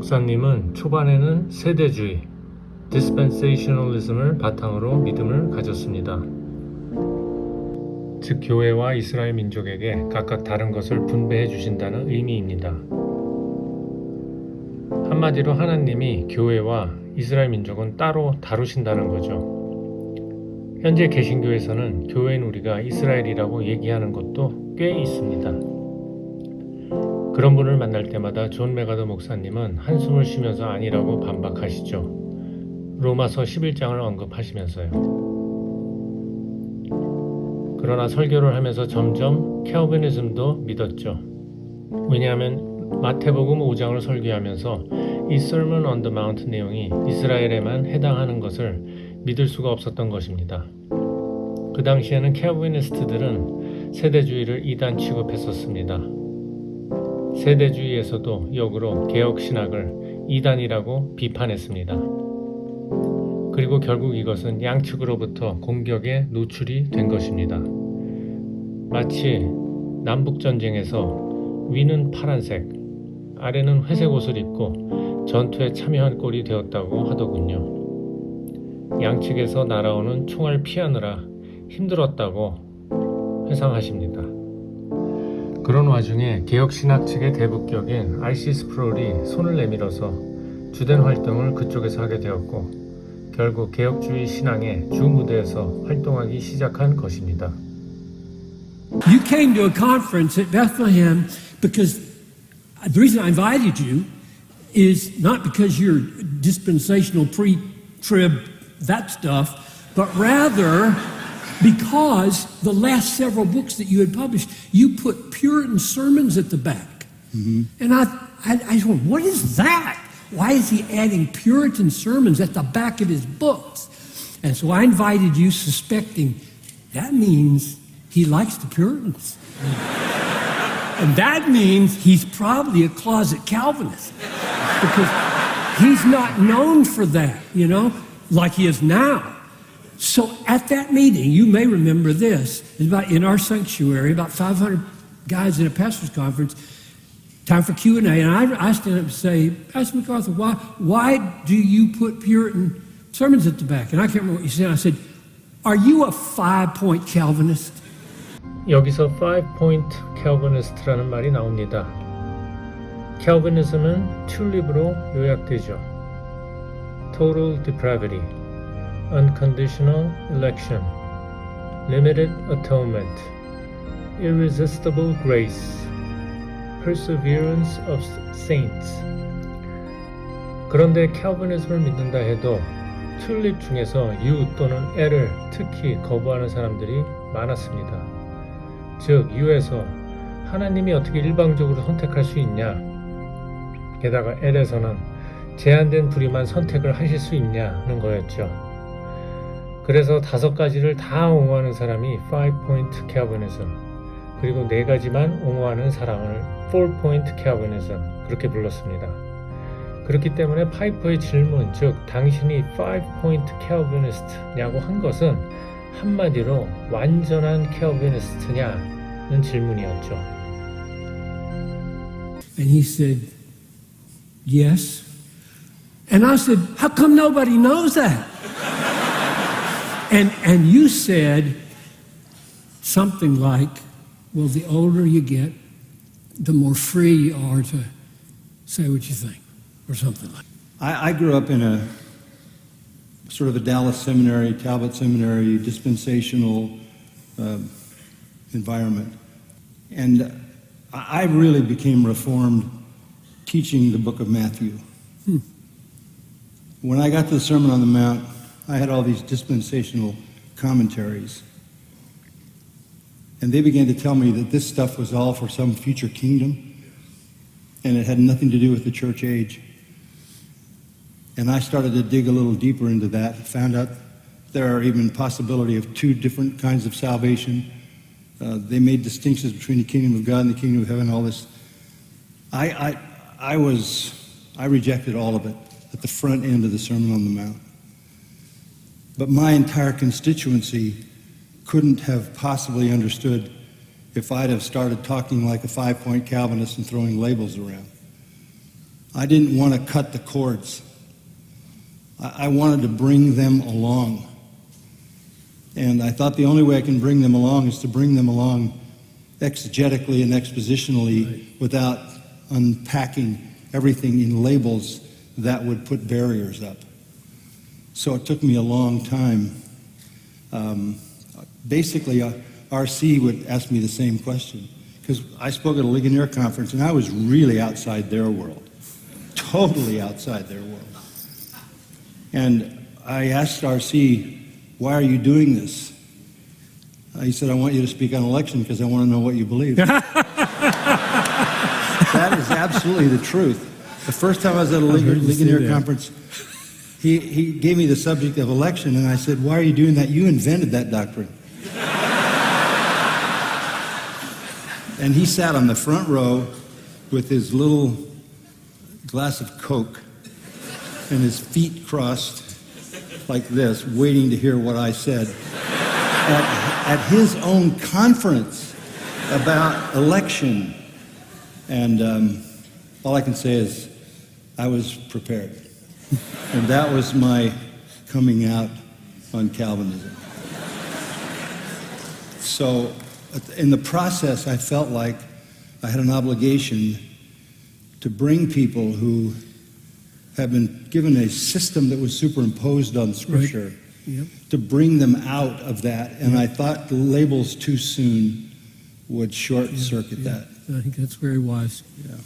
목사님은 초반에는 세대주의, dispensationalism을 바탕으로 믿음을 가졌습니다. 즉 교회와 이스라엘 민족에게 각각 다른 것을 분배해 주신다는 의미입니다. 한마디로 하나님이 교회와 이스라엘 민족은 따로 다루신다는 거죠. 현재 개신교에서는 교회인 우리가 이스라엘이라고 얘기하는 곳도 꽤 있습니다. 그런 분을 만날 때마다 존 메가더 목사님은 한숨을 쉬면서 아니라고 반박하시죠. 로마서 11장을 언급하시면서요. 그러나 설교를 하면서 점점 캘비니즘도 믿었죠. 왜냐하면 마태복음 5장을 설교하면서 이 Sermon on the Mount 내용이 이스라엘에만 해당하는 것을 믿을 수가 없었던 것입니다. 그 당시에는 캘비니스트들은 세대주의를 이단 취급했었습니다. 세대주의에서도 역으로 개혁신학을 이단이라고 비판했습니다. 그리고 결국 이것은 양측으로부터 공격에 노출이 된 것입니다. 마치 남북전쟁에서 위는 파란색, 아래는 회색 옷을 입고 전투에 참여한 꼴이 되었다고 하더군요. 양측에서 날아오는 총알 피하느라 힘들었다고 회상하십니다. 그런 와중에 개혁신학 측의 대북격인 R.C. 스프롤이 손을 내밀어서 주된 활동을 그쪽에서 하게 되었고 결국 개혁주의 신앙의 주 무대에서 활동하기 시작한 것입니다. You came to a conference at Bethlehem because the reason I invited you is not because you're dispensational pre-trib that stuff, but rather because the last several books that you had published, you put Puritan sermons at the back. Mm-hmm. And I just went, what is that? Why is he adding Puritan sermons at the back of his books? And so I invited you suspecting that means he likes the Puritans. And that means he's probably a closet Calvinist because he's not known for that, you know, like he is now. So at that meeting, you may remember this, in our sanctuary, about 500 guys in a pastor's conference, time for Q&A, and I stand up and say, Pastor MacArthur, why do you put Puritan sermons at the back? And I can't remember what you said. I said, are you a 5-point Calvinist? 여기서 5-point Calvinist라는 말이 나옵니다. Calvinism은 튤립으로 요약되죠. Total depravity, unconditional election, limited atonement, irresistible grace, perseverance of saints. 그런데 캘비니즘을 믿는다 해도 튤립 중에서 U 또는 L을 특히 거부하는 사람들이 많았습니다. 즉 U에서 하나님이 어떻게 일방적으로 선택할 수 있냐, 게다가 L에서는 제한된 부류만 선택을 하실 수 있냐는 거였죠. 그래서 5가지를 다 옹호하는 사람이 5-point Calvinism, 그리고 4가지만 옹호하는 사람을 4-point Calvinism, 그렇게 불렀습니다. 그렇기 때문에 파이퍼의 질문, 즉 당신이 5-point Calvinist냐고 한 것은 한마디로 완전한 캘비니스트냐는 질문이었죠. And he said, yes. And I said, how come nobody knows that? And you said something like, well, the older you get, the more free you are to say what you think, or something like that. I grew up in a sort of a Dallas seminary, Talbot seminary, dispensational environment. And I really became reformed teaching the book of Matthew. When I got to the Sermon on the Mount, I had all these dispensational commentaries. And they began to tell me that this stuff was all for some future kingdom, and it had nothing to do with the church age. And I started to dig a little deeper into that, found out there are even possibility of 2 different kinds of salvation. They made distinctions between the kingdom of God and the kingdom of heaven, all this. I rejected all of it at the front end of the Sermon on the Mount. But my entire constituency couldn't have possibly understood if I'd have started talking like a 5-point Calvinist and throwing labels around. I didn't want to cut the cords. I wanted to bring them along. And I thought the only way I can bring them along is to bring them along exegetically and expositionally without unpacking everything in labels that would put barriers up. So it took me a long time. Basically, RC would ask me the same question, because I spoke at a Ligonier conference, and I was really outside their world, totally outside their world. And I asked RC, why are you doing this? He said, I want you to speak on election because I want to know what you believe. That is absolutely the truth. The first time I was at a Ligonier conference, he gave me the subject of election, and I said, why are you doing that? You invented that doctrine. And he sat on the front row with his little glass of Coke and his feet crossed like this, waiting to hear what I said at his own conference about election. And all I can say is I was prepared. And that was my coming out on Calvinism. So in the process, I felt like I had an obligation to bring people who have been given a system that was superimposed on Scripture, Right. Yep. to bring them out of that. And I thought the labels too soon would short circuit that. I think that's very wise. Yeah.